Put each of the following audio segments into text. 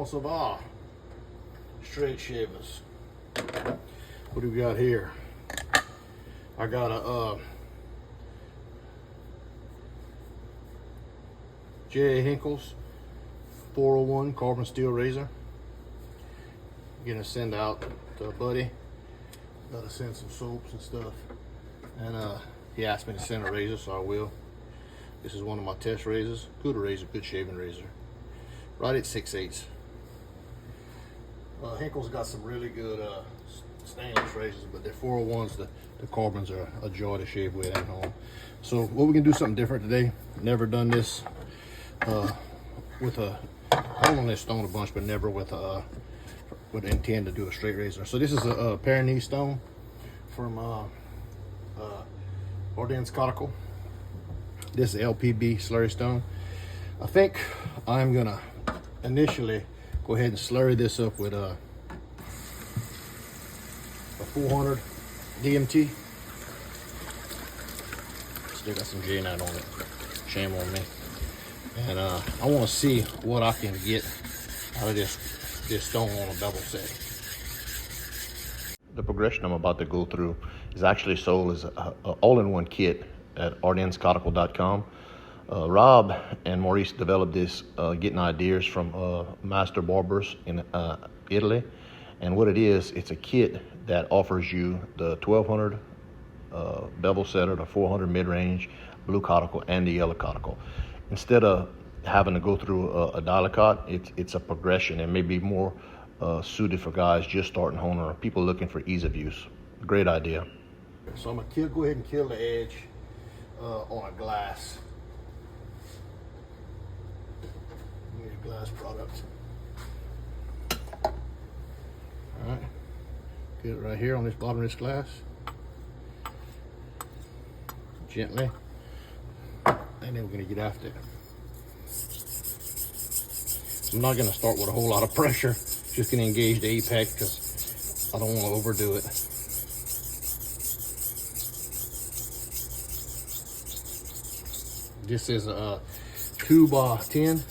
Comment ça va? Straight shavers. What do we got here? I got a J.A. Hinkle's 401 carbon steel razor. Gonna send out to a buddy. Gotta send some soaps and stuff. And he asked me to send a razor, so I will. This is one of my test razors. Good razor, good shaving razor. Right at 6/8. Hinkle's got some really good stainless razors, but they're 401s. The carbons are a joy to shave with at home. So what we can do something different today. Never done this with a, I've on this stone a bunch, but never with a with intent to do a straight razor. So this is a Pyrenees stone from Ardennes Coticule. This is LPB slurry stone. I think I'm gonna initially go ahead and slurry this up with a 400 DMT. Still got some J9 on it. Shame on me. And I want to see what I can get out of this stone on a bevel set. The progression I'm about to go through is actually sold as an all-in-one kit at ardenscoticule.com. Rob and Maurice developed this getting ideas from master barbers in Italy. And what it is, it's a kit that offers you the 1200 bevel setter, the 400 mid-range blue coticule, and the yellow coticule. Instead of having to go through a dialecot, it's a progression and maybe more suited for guys just starting home or people looking for ease of use. Great idea. So I'm gonna go ahead and kill the edge on a glass. Use glass product. All right, get it right here on this bottom of this glass. Gently, and then we're gonna get after it. I'm not gonna start with a whole lot of pressure, just gonna engage the apex because I don't want to overdo it. This is a 2x10.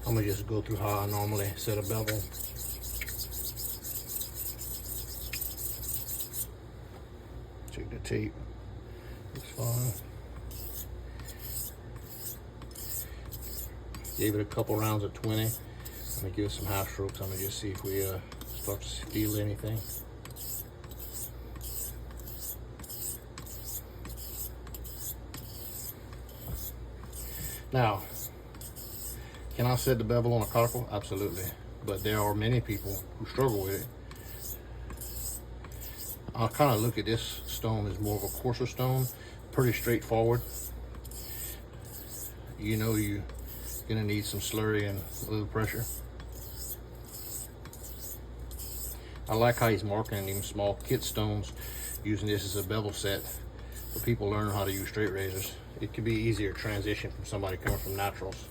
I'm gonna just go through how I normally set a bevel. Check the tape, looks fine. Gave it a couple rounds of 20. I'm gonna give it some half strokes. I'm gonna just see if we start to feel anything. Now, can I set the bevel on a coticule? Absolutely. But there are many people who struggle with it. I kind of look at this stone as more of a coarser stone, pretty straightforward. You know you're gonna need some slurry and a little pressure. I like how he's marketing them small kit stones, using this as a bevel set for people learning how to use straight razors. It could be easier transition from somebody coming from naturals.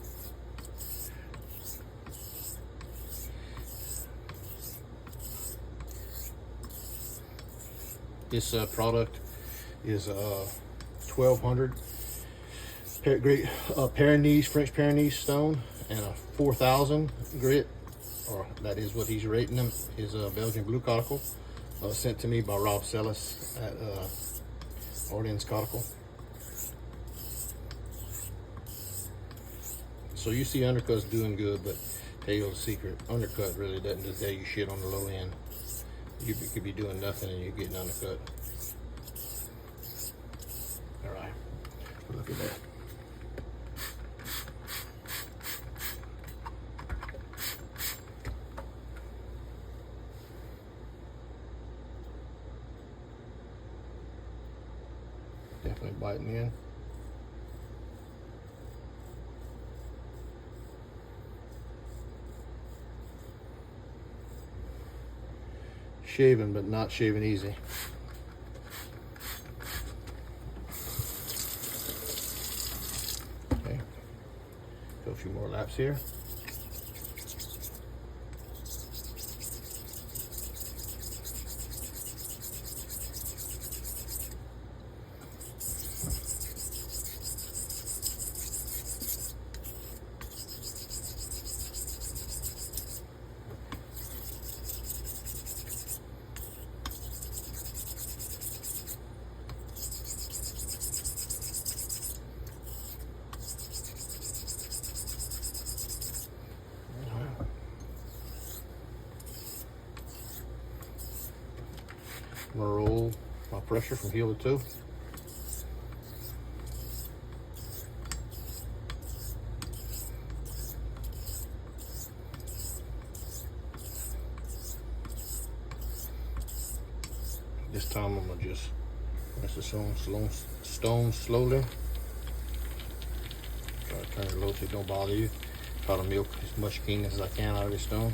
This product is 1200 great Pyrenees, French Pyrenees stone, and a 4000 grit, or that is what he's rating them, is a Belgian blue coticule, sent to me by Rob Sellis at Ardennes Coticule. So you see undercut's doing good, but tell you the secret, undercut really doesn't just tell you shit on the low end. You could be doing nothing and you're getting undercut. All right, look at that. Definitely biting in. Shaving, but not shaving easy. Okay, go a few more laps here. I'm gonna roll my pressure from heel to toe. This time I'm gonna just press the stone slowly. Try to turn it low so it don't bother you. Try to milk as much keenness as I can out of this stone.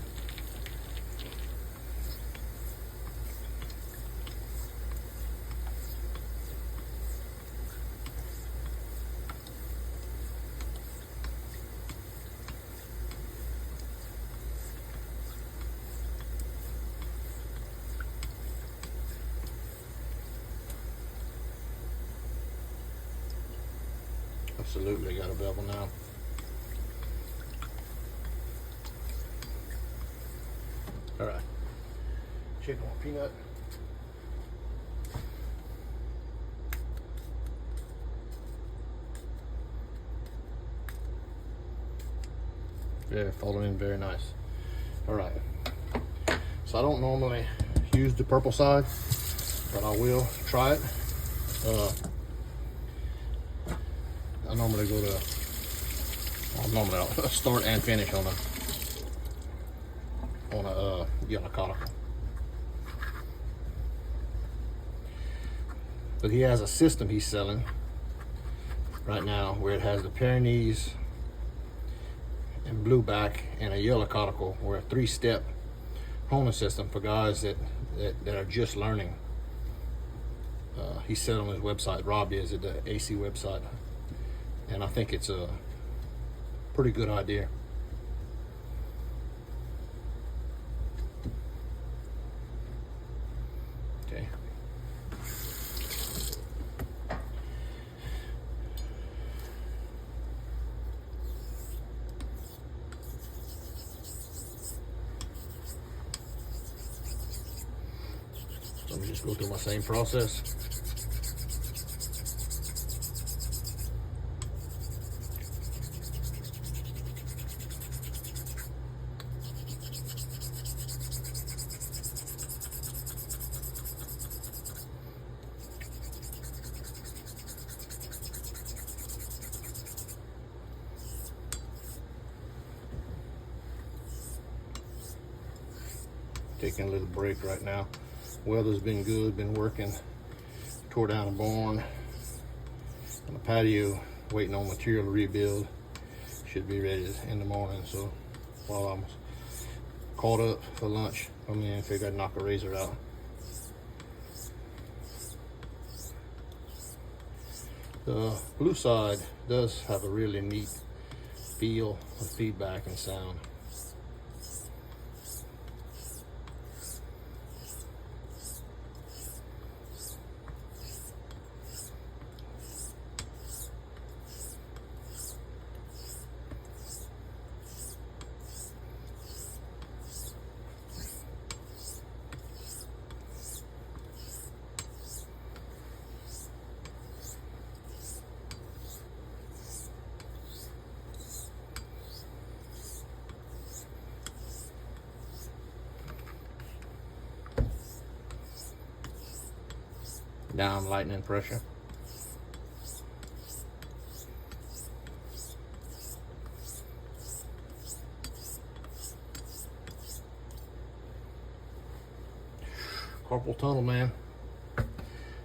Absolutely got a bevel now. All right, check on peanut. Yeah, folding in very nice. All right, so I don't normally use the purple side, but I will try it. I normally go to, I'll start and finish on a yellow cotticule. But he has a system he's selling right now where it has the Pyrenees and blueback and a yellow cotticule, where a 3-step honing system for guys that are just learning. He said on his website, Rob is at the AC website, and I think it's a pretty good idea. Okay. So let me just go through my same process. Taking a little break right now. Weather's been good, been working. Tore down a barn on the patio, waiting on material to rebuild. Should be ready in the morning. So while I'm caught up for lunch, come in and figure I'd knock a razor out. The blue side does have a really neat feel of feedback and sound. Now I'm lightening pressure. Carpal tunnel, man.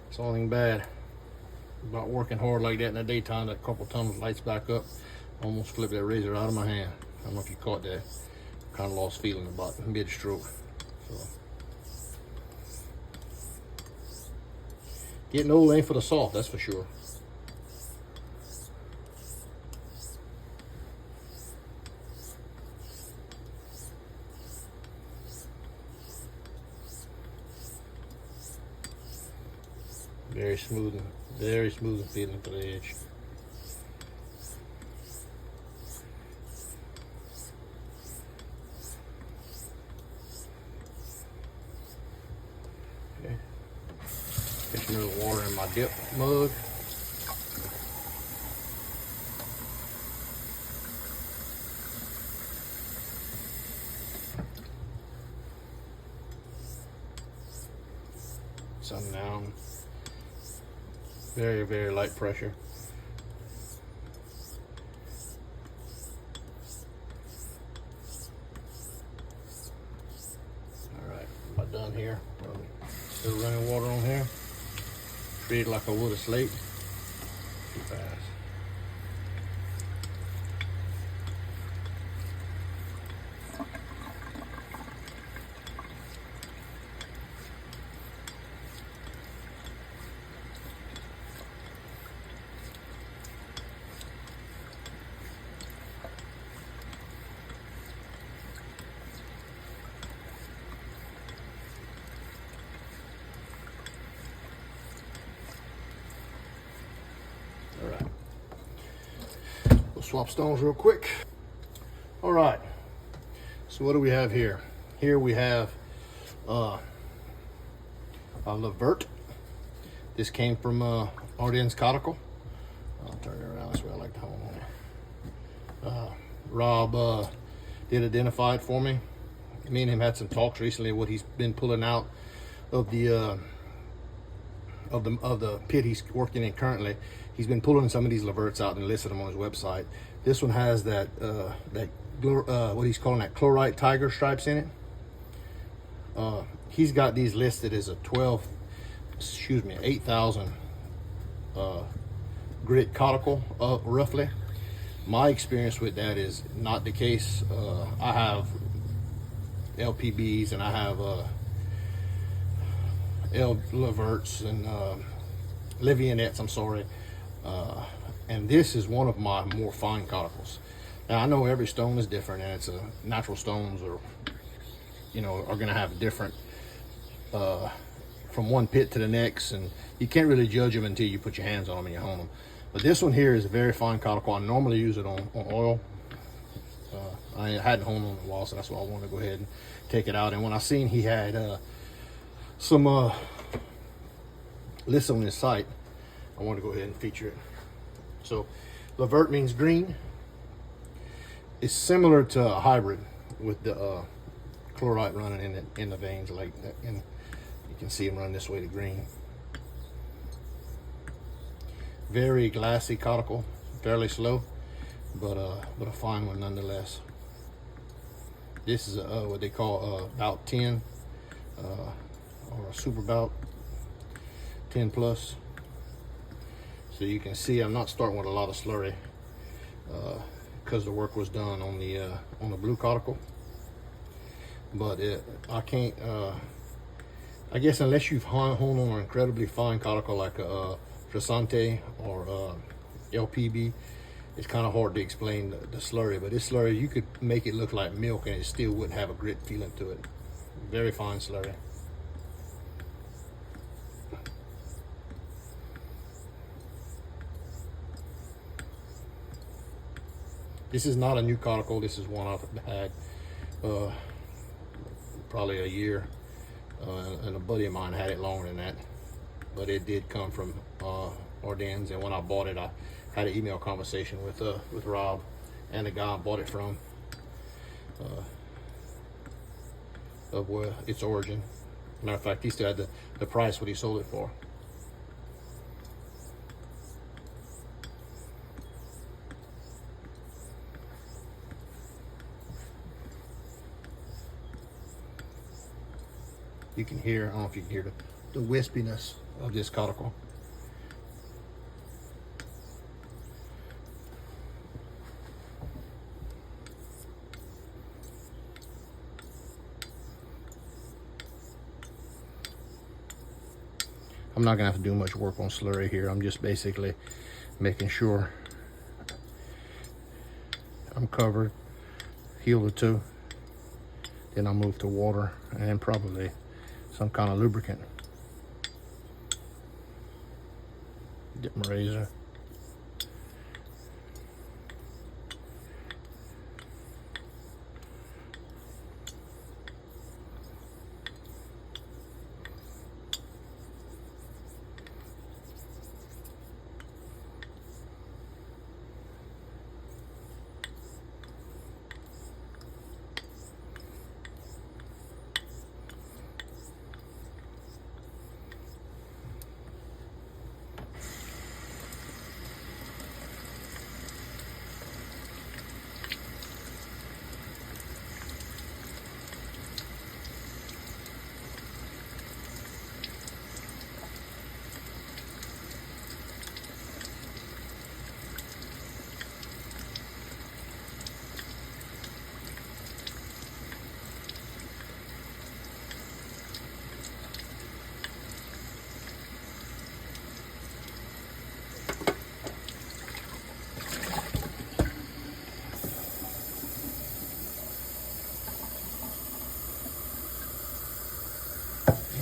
It's the only thing bad about working hard like that in the daytime. That carpal tunnel lights back up. Almost flipped that razor out of my hand. I don't know if you caught that. Kind of lost feeling about mid-stroke. So. Getting old ain't for the soft, that's for sure. Very smooth and feeling to the edge. Okay. Get some little water in my dip mug. some down. Very, very light pressure. All right, I'm done here. Still running water on here. Treat it like I would a slate. Too fast. All right. We'll swap stones real quick. All right. So what do we have here? Here we have a levert. This came from Ardennes Coticule. I'll turn it around this way. I like to hold on it. Rob did identify it for me. Me and him had some talks recently. What he's been pulling out of the pit he's working in currently. He's been pulling some of these leverts out and listed them on his website. This one has that what he's calling that chlorite tiger stripes in it. He's got these listed as a 8,000 grit coticule, roughly. My experience with that is not the case. I have LPBs and I have leverts and Livionettes, I'm sorry. And this is one of my more fine coticles. Now I know every stone is different, and it's natural stones are gonna have different from one pit to the next, and you can't really judge them until you put your hands on them and you hone them. But this one here is a very fine coticule. I normally use it on oil. I hadn't honed on it in a while, so that's why I wanted to go ahead and take it out. And when I seen he had some lists on his site, I wanted to go ahead and feature it. So levert means green. It's similar to a hybrid with the chlorite running in the veins like that, and you can see them run this way to green. Very glassy coticule, fairly slow, but a fine one nonetheless. This is what they call bout 10 or a super bout 10 plus. So you can see I'm not starting with a lot of slurry because the work was done on the blue coticule. But I can't. I guess unless you've honed on an incredibly fine coticule like a Tresante or LPB, it's kind of hard to explain the slurry. But this slurry, you could make it look like milk and it still wouldn't have a grit feeling to it. Very fine slurry. This is not a new coticule. This is one I've had probably a year, and a buddy of mine had it longer than that. But it did come from Ardennes, and when I bought it, I had an email conversation with Rob and the guy I bought it from of where its origin. Matter of fact, he still had the price what he sold it for. You can hear, I don't know if you can hear the wispiness of this coticule. I'm not gonna have to do much work on slurry here. I'm just basically making sure I'm covered, heel or two. Then I'll move to water and probably some kind of lubricant. Dip my razor.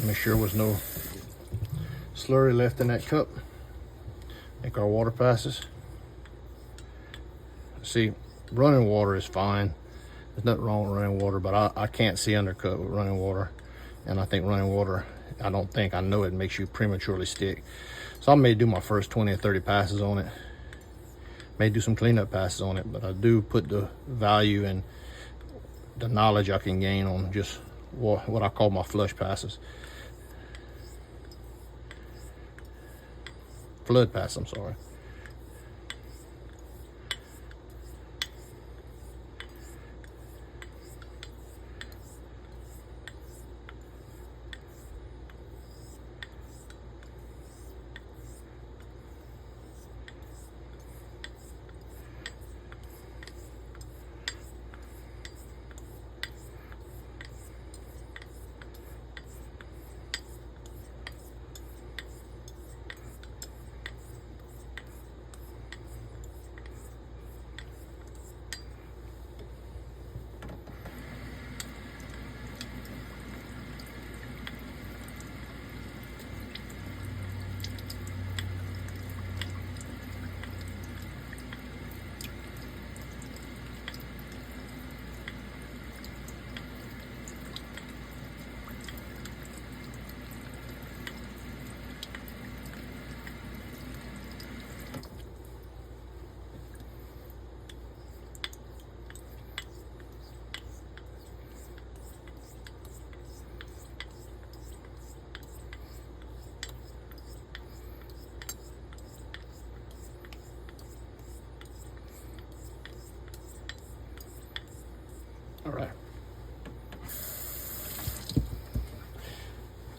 Make sure there was no slurry left in that cup. Make our water passes. See, running water is fine. There's nothing wrong with running water, but I can't see undercut with running water. And I think running water, I know it makes you prematurely stick. So I may do my first 20 or 30 passes on it. May do some cleanup passes on it, but I do put the value and the knowledge I can gain on just what I call my flush passes. Flood pass, I'm sorry.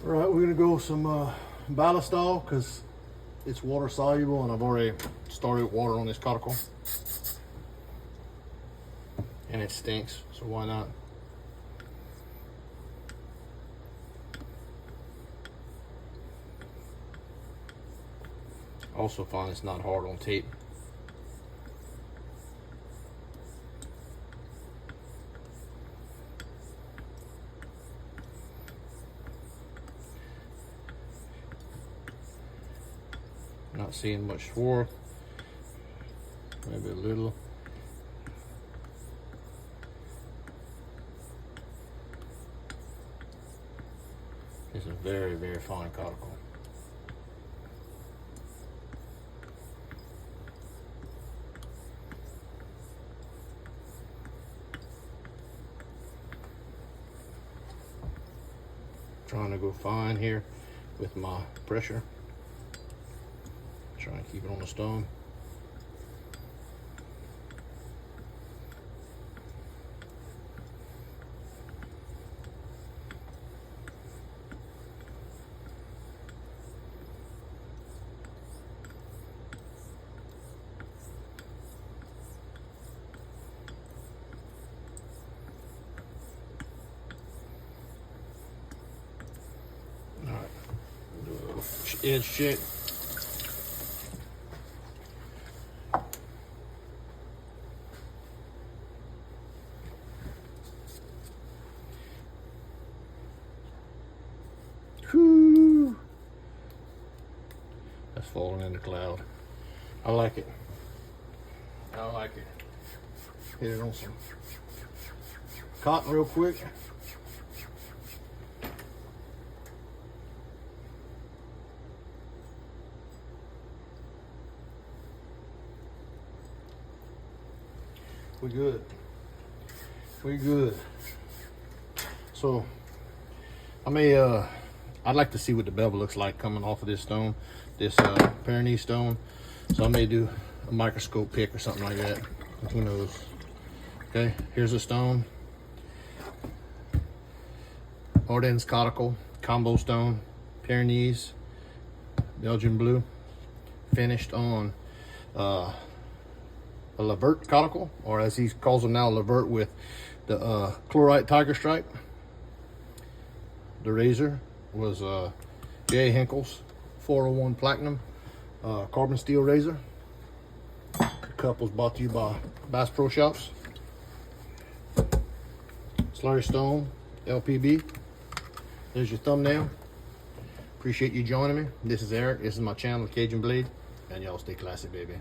All right, we're gonna go some ballistol because it's water soluble, and I've already started water on this coticule, and it stinks, so why not? Also find it's not hard on tape. Not seeing much swarth, maybe a little. It's a very, very fine coticule. Trying to go fine here with my pressure. Try and keep it on the stone. All right, do a little edge check. That's falling in the cloud. I like it. I like it. Hit it on some cotton real quick. We good. We good. So I'd like to see what the bevel looks like coming off of this stone, this Pyrenees stone. So I may do a microscope pick or something like that. Who knows? Okay, here's a stone. Ardennes Coticule, combo stone, Pyrenees, Belgian blue, finished on a levert coticule, or as he calls them now, levert with the chlorite tiger stripe. The razor was J. Henkel's 401 Platinum carbon steel razor. The cup was brought to you by Bass Pro Shops. Slurry Stone LPB. There's your thumbnail. Appreciate you joining me. This is Eric. This is my channel, Cajun Blade. And y'all stay classy, baby.